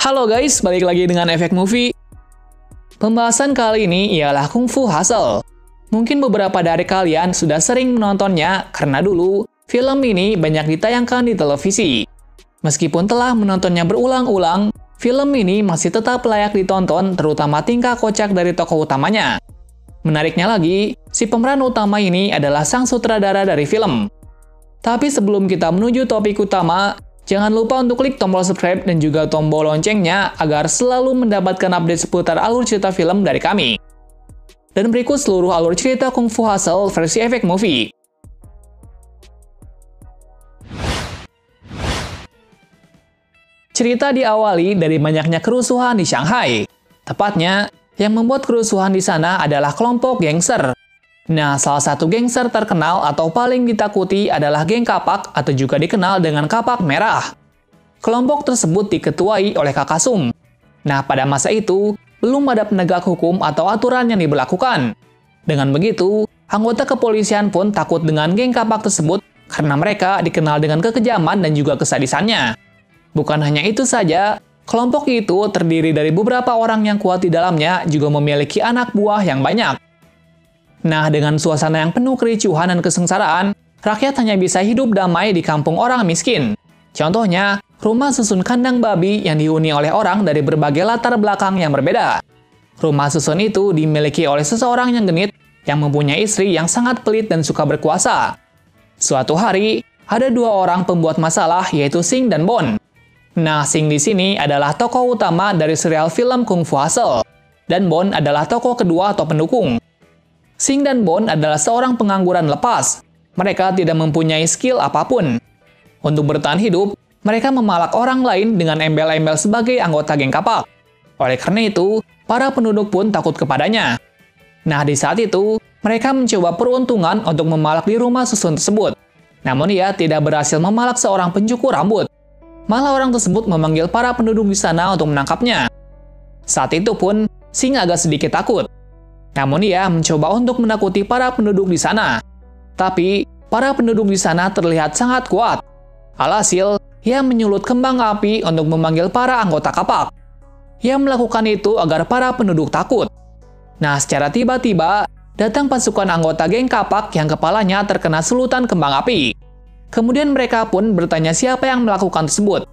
Halo guys, balik lagi dengan Efek Movie. Pembahasan kali ini ialah Kung Fu Hustle. Mungkin beberapa dari kalian sudah sering menontonnya karena dulu film ini banyak ditayangkan di televisi. Meskipun telah menontonnya berulang-ulang, film ini masih tetap layak ditonton, terutama tingkah kocak dari tokoh utamanya. Menariknya lagi, si pemeran utama ini adalah sang sutradara dari film. Tapi sebelum kita menuju topik utama, jangan lupa untuk klik tombol subscribe dan juga tombol loncengnya agar selalu mendapatkan update seputar alur cerita film dari kami. Dan berikut seluruh alur cerita Kung Fu Hustle versi Efek Movie. Cerita diawali dari banyaknya kerusuhan di Shanghai. Tepatnya, yang membuat kerusuhan di sana adalah kelompok gangster. Nah, salah satu gangster terkenal atau paling ditakuti adalah geng Kapak atau juga dikenal dengan Kapak Merah. Kelompok tersebut diketuai oleh Kakak Sum. Nah, pada masa itu, belum ada penegak hukum atau aturan yang diberlakukan. Dengan begitu, anggota kepolisian pun takut dengan geng Kapak tersebut karena mereka dikenal dengan kekejaman dan juga kesadisannya. Bukan hanya itu saja, kelompok itu terdiri dari beberapa orang yang kuat di dalamnya juga memiliki anak buah yang banyak. Nah, dengan suasana yang penuh kericuhan dan kesengsaraan, rakyat hanya bisa hidup damai di kampung orang miskin. Contohnya, rumah susun kandang babi yang dihuni oleh orang dari berbagai latar belakang yang berbeda. Rumah susun itu dimiliki oleh seseorang yang genit, yang mempunyai istri yang sangat pelit dan suka berkuasa. Suatu hari, ada dua orang pembuat masalah, yaitu Sing dan Bon. Nah, Sing di sini adalah tokoh utama dari serial film Kung Fu Hustle, dan Bon adalah tokoh kedua atau pendukung. Sing dan Bon adalah seorang pengangguran lepas. Mereka tidak mempunyai skill apapun. Untuk bertahan hidup, mereka memalak orang lain dengan embel-embel sebagai anggota geng Kapak. Oleh karena itu, para penduduk pun takut kepadanya. Nah, di saat itu, mereka mencoba peruntungan untuk memalak di rumah susun tersebut. Namun ia tidak berhasil memalak seorang pencukur rambut. Malah orang tersebut memanggil para penduduk di sana untuk menangkapnya. Saat itu pun, Sing agak sedikit takut. Namun ia mencoba untuk menakuti para penduduk di sana. Tapi, para penduduk di sana terlihat sangat kuat. Alhasil, ia menyulut kembang api untuk memanggil para anggota Kapak. Ia melakukan itu agar para penduduk takut. Nah, secara tiba-tiba, datang pasukan anggota geng Kapak yang kepalanya terkena sulutan kembang api. Kemudian mereka pun bertanya siapa yang melakukan tersebut.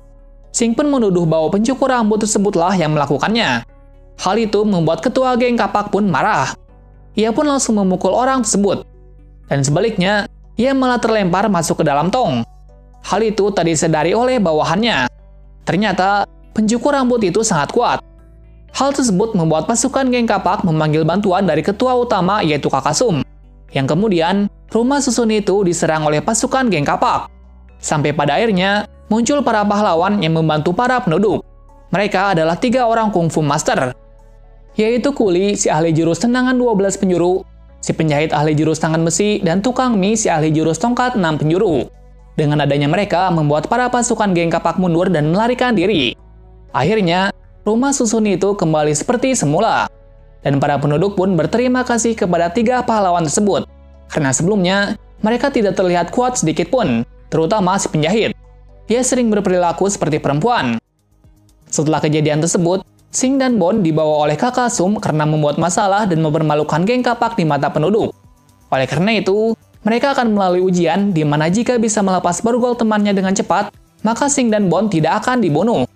Sing pun menuduh bahwa pencukur rambut tersebutlah yang melakukannya. Hal itu membuat ketua geng Kapak pun marah. Ia pun langsung memukul orang tersebut. Dan sebaliknya, ia malah terlempar masuk ke dalam tong. Hal itu tak disadari oleh bawahannya. Ternyata, pencukur rambut itu sangat kuat. Hal tersebut membuat pasukan geng Kapak memanggil bantuan dari ketua utama yaitu Kakak Sum. Yang kemudian, rumah susun itu diserang oleh pasukan geng Kapak. Sampai pada akhirnya, muncul para pahlawan yang membantu para penduduk. Mereka adalah 3 orang kungfu master, yaitu kuli si ahli jurus tendangan 12 penjuru, si penjahit ahli jurus tangan besi, dan tukang mie si ahli jurus tongkat 6 penjuru. Dengan adanya mereka membuat para pasukan geng Kapak mundur dan melarikan diri. Akhirnya, rumah susun itu kembali seperti semula. Dan para penduduk pun berterima kasih kepada 3 pahlawan tersebut. Karena sebelumnya, mereka tidak terlihat kuat sedikit pun, terutama si penjahit. Ia sering berperilaku seperti perempuan. Setelah kejadian tersebut, Sing dan Bon dibawa oleh Kakak Sum karena membuat masalah dan mempermalukan geng Kapak di mata penduduk. Oleh karena itu, mereka akan melalui ujian di mana jika bisa melepas borgol temannya dengan cepat, maka Sing dan Bon tidak akan dibunuh.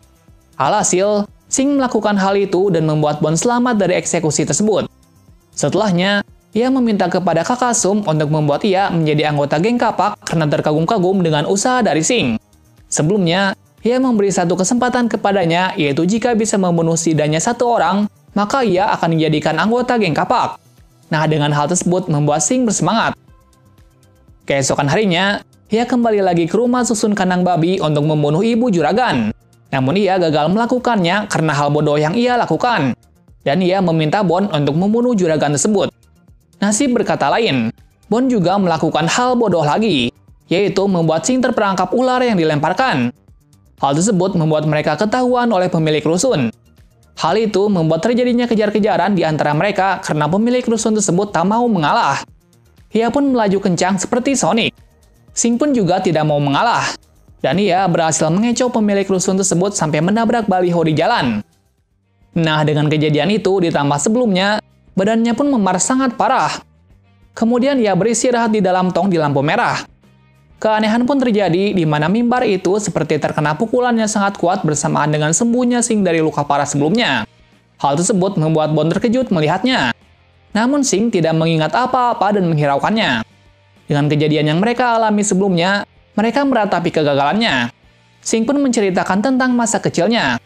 Alhasil, Sing melakukan hal itu dan membuat Bon selamat dari eksekusi tersebut. Setelahnya, ia meminta kepada Kakak Sum untuk membuat ia menjadi anggota geng Kapak karena terkagum-kagum dengan usaha dari Sing. Sebelumnya, ia memberi satu kesempatan kepadanya, yaitu jika bisa membunuh setidaknya 1 orang, maka ia akan dijadikan anggota geng Kapak. Nah, dengan hal tersebut membuat Sing bersemangat. Keesokan harinya, ia kembali lagi ke rumah susun kandang babi untuk membunuh ibu juragan. Namun ia gagal melakukannya karena hal bodoh yang ia lakukan. Dan ia meminta Bon untuk membunuh juragan tersebut. Nasib berkata lain, Bon juga melakukan hal bodoh lagi, yaitu membuat Sing terperangkap ular yang dilemparkan. Hal tersebut membuat mereka ketahuan oleh pemilik rusun. Hal itu membuat terjadinya kejar-kejaran di antara mereka karena pemilik rusun tersebut tak mau mengalah. Ia pun melaju kencang seperti Sonic. Sing pun juga tidak mau mengalah. dan ia berhasil mengecoh pemilik rusun tersebut sampai menabrak baliho di jalan. Nah, dengan kejadian itu ditambah sebelumnya, badannya pun memar sangat parah. Kemudian ia beristirahat di dalam tong di lampu merah. Keanehan pun terjadi di mana mimbar itu seperti terkena pukulannya sangat kuat bersamaan dengan sembuhnya Singh dari luka parah sebelumnya. Hal tersebut membuat Bond terkejut melihatnya. Namun Singh tidak mengingat apa-apa dan menghiraukannya. Dengan kejadian yang mereka alami sebelumnya, mereka meratapi kegagalannya. Singh pun menceritakan tentang masa kecilnya.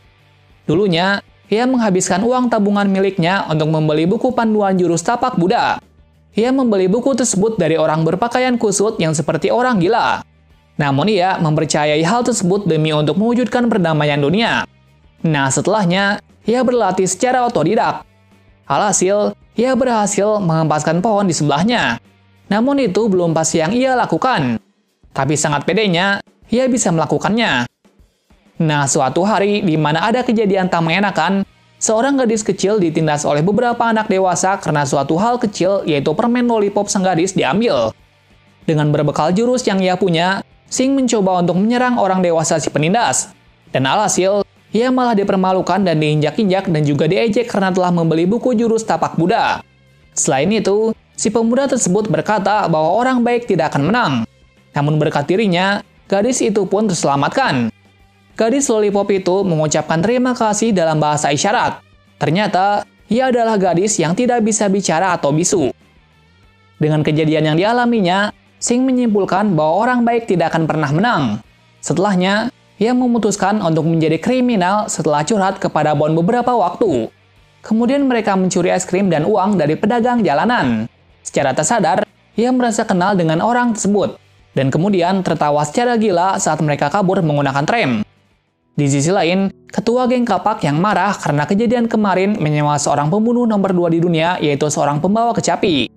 Dulunya, ia menghabiskan uang tabungan miliknya untuk membeli buku panduan jurus tapak Buddha. Ia membeli buku tersebut dari orang berpakaian kusut yang seperti orang gila. Namun ia mempercayai hal tersebut demi untuk mewujudkan perdamaian dunia. Nah, setelahnya, ia berlatih secara otodidak. Alhasil, ia berhasil menghempaskan pohon di sebelahnya. Namun itu belum pasti yang ia lakukan. Tapi sangat pedenya, ia bisa melakukannya. Nah, suatu hari di mana ada kejadian tak mengenakan, seorang gadis kecil ditindas oleh beberapa anak dewasa karena suatu hal kecil, yaitu permen lollipop sang gadis diambil. Dengan berbekal jurus yang ia punya, Singh mencoba untuk menyerang orang dewasa si penindas. Dan alhasil, ia malah dipermalukan dan diinjak-injak dan juga diejek karena telah membeli buku jurus tapak Buddha. Selain itu, si pemuda tersebut berkata bahwa orang baik tidak akan menang. Namun berkat dirinya, gadis itu pun terselamatkan. Gadis lollipop itu mengucapkan terima kasih dalam bahasa isyarat. Ternyata, ia adalah gadis yang tidak bisa bicara atau bisu. Dengan kejadian yang dialaminya, Singh menyimpulkan bahwa orang baik tidak akan pernah menang. Setelahnya, ia memutuskan untuk menjadi kriminal setelah curhat kepada Bond beberapa waktu. Kemudian mereka mencuri es krim dan uang dari pedagang jalanan. Secara tak sadar, ia merasa kenal dengan orang tersebut. Dan kemudian tertawa secara gila saat mereka kabur menggunakan tram. Di sisi lain, ketua geng kapak yang marah karena kejadian kemarin menyewa seorang pembunuh nomor 2 di dunia, yaitu seorang pembawa kecapi.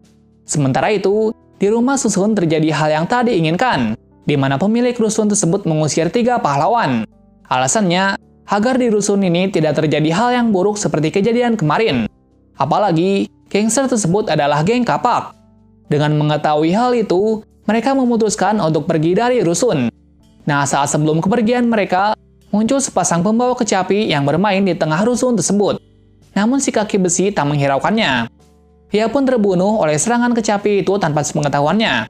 Sementara itu, di rumah susun terjadi hal yang tak diinginkan, di mana pemilik rusun tersebut mengusir 3 pahlawan. Alasannya, agar di rusun ini tidak terjadi hal yang buruk seperti kejadian kemarin. Apalagi, gangster tersebut adalah geng kapak. Dengan mengetahui hal itu, mereka memutuskan untuk pergi dari rusun. Nah, saat sebelum kepergian mereka, muncul sepasang pembawa kecapi yang bermain di tengah rusun tersebut. Namun si kaki besi tak menghiraukannya. Ia pun terbunuh oleh serangan kecapi itu tanpa sepengetahuannya.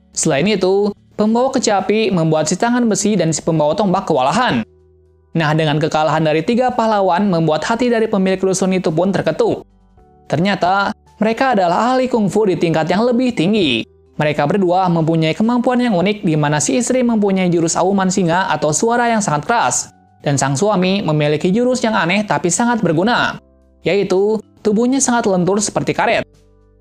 Selain itu, pembawa kecapi membuat si tangan besi dan si pembawa tombak kewalahan. Nah, dengan kekalahan dari 3 pahlawan membuat hati dari pemilik rusun itu pun terketuk. Ternyata, mereka adalah ahli kungfu di tingkat yang lebih tinggi. Mereka berdua mempunyai kemampuan yang unik di mana si istri mempunyai jurus auman singa atau suara yang sangat keras. Dan sang suami memiliki jurus yang aneh tapi sangat berguna, yaitu tubuhnya sangat lentur seperti karet.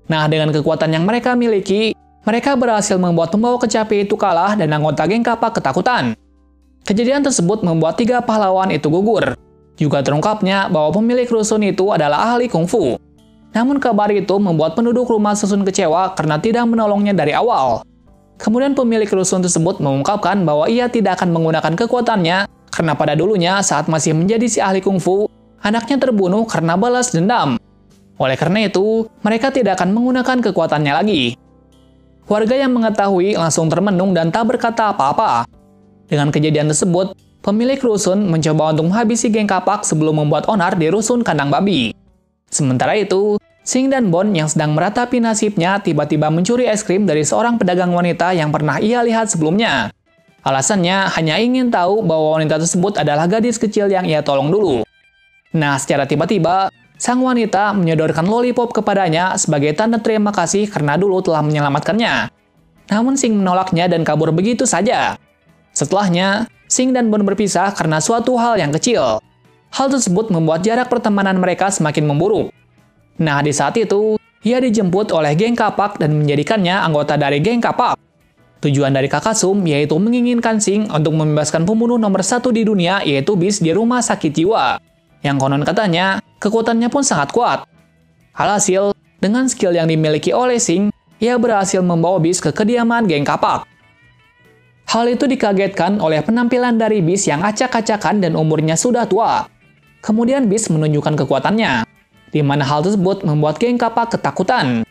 Nah, dengan kekuatan yang mereka miliki, mereka berhasil membuat pembawa kecapi itu kalah dan anggota geng kapak ketakutan. Kejadian tersebut membuat 3 pahlawan itu gugur. Juga terungkapnya bahwa pemilik rusun itu adalah ahli kungfu. Namun kabar itu membuat penduduk rumah susun kecewa karena tidak menolongnya dari awal. Kemudian pemilik rusun tersebut mengungkapkan bahwa ia tidak akan menggunakan kekuatannya karena pada dulunya saat masih menjadi si ahli kungfu, anaknya terbunuh karena balas dendam. Oleh karena itu, mereka tidak akan menggunakan kekuatannya lagi. Warga yang mengetahui langsung termenung dan tak berkata apa-apa. Dengan kejadian tersebut, pemilik rusun mencoba untuk menghabisi geng kapak sebelum membuat onar di rusun kandang babi. Sementara itu, Singh dan Bond yang sedang meratapi nasibnya tiba-tiba mencuri es krim dari seorang pedagang wanita yang pernah ia lihat sebelumnya. Alasannya hanya ingin tahu bahwa wanita tersebut adalah gadis kecil yang ia tolong dulu. Nah, secara tiba-tiba, sang wanita menyodorkan lollipop kepadanya sebagai tanda terima kasih karena dulu telah menyelamatkannya. Namun Singh menolaknya dan kabur begitu saja. Setelahnya, Singh dan Bond berpisah karena suatu hal yang kecil. Hal tersebut membuat jarak pertemanan mereka semakin memburuk. Nah, di saat itu, ia dijemput oleh geng kapak dan menjadikannya anggota dari geng kapak. Tujuan dari Kakak Sum yaitu menginginkan Singh untuk membebaskan pembunuh nomor 1 di dunia, yaitu Beast di rumah sakit jiwa. Yang konon katanya, kekuatannya pun sangat kuat. Alhasil, dengan skill yang dimiliki oleh Singh, ia berhasil membawa Beast ke kediaman geng kapak. Hal itu dikagetkan oleh penampilan dari Beast yang acak-acakan dan umurnya sudah tua. Kemudian Beast menunjukkan kekuatannya, di mana hal tersebut membuat geng kapak ketakutan.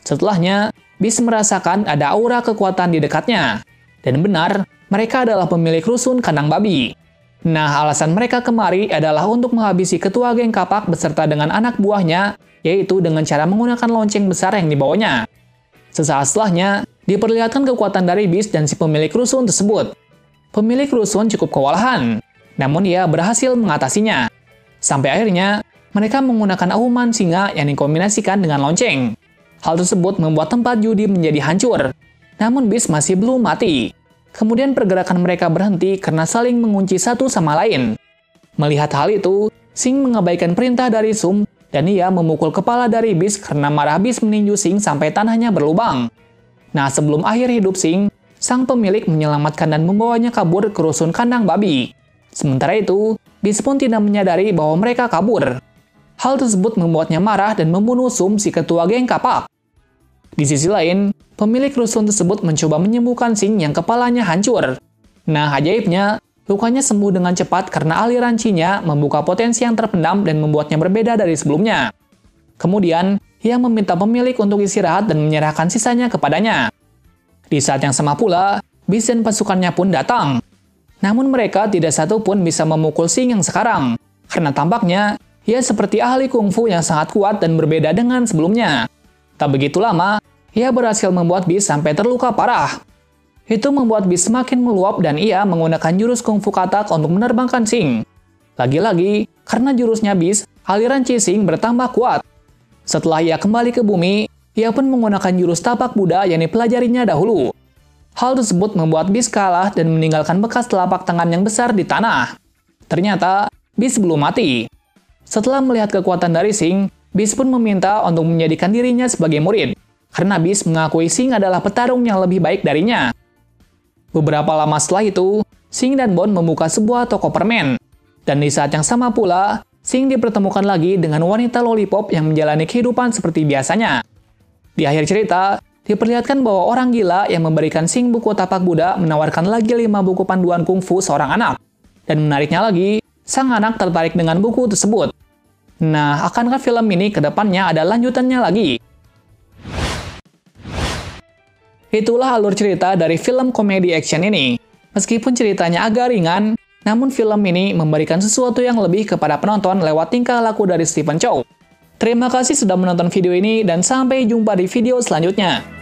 Setelahnya, Beast merasakan ada aura kekuatan di dekatnya. Dan benar, mereka adalah pemilik rusun kandang babi. Nah, alasan mereka kemari adalah untuk menghabisi ketua geng kapak beserta dengan anak buahnya, yaitu dengan cara menggunakan lonceng besar yang dibawanya. Sesaat setelahnya, diperlihatkan kekuatan dari Beast dan si pemilik rusun tersebut. Pemilik rusun cukup kewalahan, namun ia berhasil mengatasinya. Sampai akhirnya, mereka menggunakan auman singa yang dikombinasikan dengan lonceng. Hal tersebut membuat tempat judi menjadi hancur. Namun Beast masih belum mati. Kemudian pergerakan mereka berhenti karena saling mengunci satu sama lain. Melihat hal itu, Sing mengabaikan perintah dari Sum dan ia memukul kepala dari Beast karena marah Beast meninju Sing sampai tanahnya berlubang. Nah, sebelum akhir hidup Sing, sang pemilik menyelamatkan dan membawanya kabur ke rusun kandang babi. Sementara itu, Beast pun tidak menyadari bahwa mereka kabur. Hal tersebut membuatnya marah dan membunuh Sum, si ketua geng kapak. Di sisi lain, pemilik rusun tersebut mencoba menyembuhkan Sing yang kepalanya hancur. Nah, ajaibnya, lukanya sembuh dengan cepat karena aliran Qi-nya membuka potensi yang terpendam dan membuatnya berbeda dari sebelumnya. Kemudian, ia meminta pemilik untuk istirahat dan menyerahkan sisanya kepadanya. Di saat yang sama pula, Beast dan pasukannya pun datang. Namun mereka tidak satu pun bisa memukul Sing yang sekarang, karena tampaknya ia seperti ahli kungfu yang sangat kuat dan berbeda dengan sebelumnya. Tak begitu lama, ia berhasil membuat Beast sampai terluka parah. Itu membuat Beast semakin meluap dan ia menggunakan jurus kungfu katak untuk menerbangkan Sing. Lagi-lagi, karena jurusnya Beast, aliran Qi Sing bertambah kuat. Setelah ia kembali ke bumi, ia pun menggunakan jurus tapak Buddha yang dipelajarinya dahulu. Hal tersebut membuat Beast kalah dan meninggalkan bekas telapak tangan yang besar di tanah. Ternyata, Beast belum mati. Setelah melihat kekuatan dari Sing, Beast pun meminta untuk menjadikan dirinya sebagai murid, karena Beast mengakui Sing adalah petarung yang lebih baik darinya. Beberapa lama setelah itu, Sing dan Bond membuka sebuah toko permen. Dan di saat yang sama pula, Sing dipertemukan lagi dengan wanita lollipop yang menjalani kehidupan seperti biasanya. Di akhir cerita, diperlihatkan bahwa orang gila yang memberikan Sing buku tapak Buddha menawarkan lagi 5 buku panduan kungfu seorang anak. Dan menariknya lagi, sang anak tertarik dengan buku tersebut. Nah, akankah film ini ke depannya ada lanjutannya lagi? Itulah alur cerita dari film komedi action ini. Meskipun ceritanya agak ringan, namun film ini memberikan sesuatu yang lebih kepada penonton lewat tingkah laku dari Stephen Chow. Terima kasih sudah menonton video ini dan sampai jumpa di video selanjutnya.